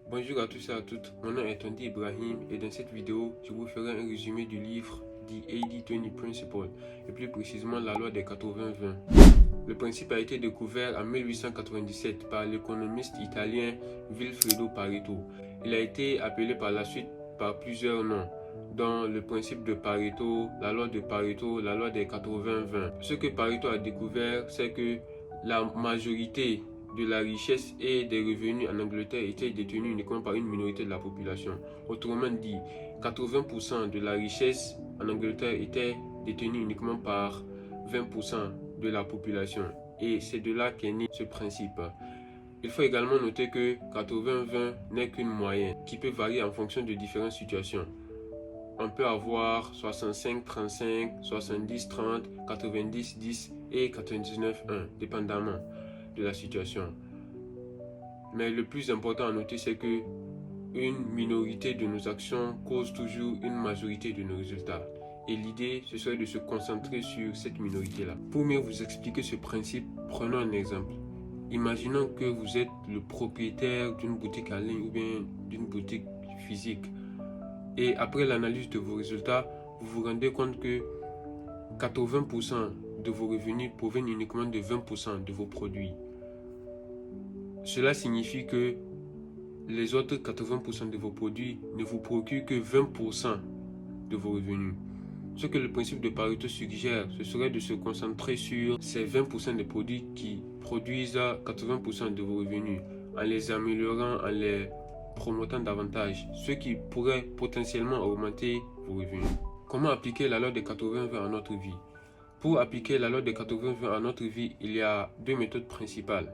Bonjour à tous et à toutes, mon nom est Tondi Ibrahim et dans cette vidéo, je vous ferai un résumé du livre The 80-20 Principle et plus précisément la loi des 80-20. Le principe a été découvert en 1897 par l'économiste italien Vilfredo Pareto. Il a été appelé par la suite par plusieurs noms, dont le principe de Pareto, la loi de Pareto, la loi des 80-20. Ce que Pareto a découvert, c'est que la majorité de la richesse et des revenus en Angleterre étaient détenus uniquement par une minorité de la population. Autrement dit, 80% de la richesse en Angleterre était détenue uniquement par 20% de la population. Et c'est de là qu'est né ce principe. Il faut également noter que 80-20 n'est qu'une moyenne qui peut varier en fonction de différentes situations. On peut avoir 65-35, 70-30, 90-10 et 99-1, dépendamment de la situation. Mais le plus important à noter, c'est que une minorité de nos actions cause toujours une majorité de nos résultats. Et l'idée, ce serait de se concentrer sur cette minorité-là. Pour mieux vous expliquer ce principe, prenons un exemple. Imaginons que vous êtes le propriétaire d'une boutique en ligne ou bien d'une boutique physique. Et après l'analyse de vos résultats, vous vous rendez compte que 80% de vos revenus proviennent uniquement de 20% de vos produits. Cela signifie que les autres 80% de vos produits ne vous procurent que 20% de vos revenus. Ce que le principe de Pareto suggère, ce serait de se concentrer sur ces 20% de produits qui produisent 80% de vos revenus, en les améliorant, en les promotant davantage, ce qui pourrait potentiellement augmenter vos revenus. Comment appliquer la loi des 80-20 à notre vie? Pour appliquer la loi des 80-20 à notre vie, il y a deux méthodes principales.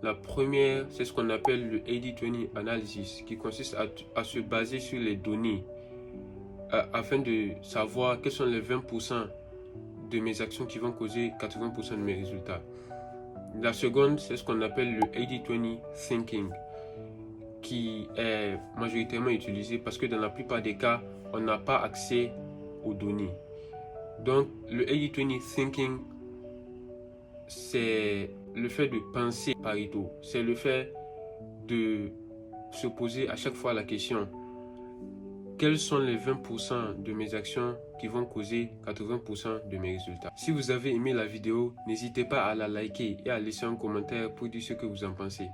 La première, c'est ce qu'on appelle le 80-20 analysis, qui consiste à se baser sur les données afin de savoir quels sont les 20% de mes actions qui vont causer 80% de mes résultats. La seconde, c'est ce qu'on appelle le 80-20 thinking, qui est majoritairement utilisé parce que dans la plupart des cas, on n'a pas accès aux données. Donc, le 80-20 thinking, c'est le fait de penser Pareto. C'est le fait de se poser à chaque fois la question: quels sont les 20% de mes actions qui vont causer 80% de mes résultats? Si vous avez aimé la vidéo, n'hésitez pas à la liker et à laisser un commentaire pour dire ce que vous en pensez.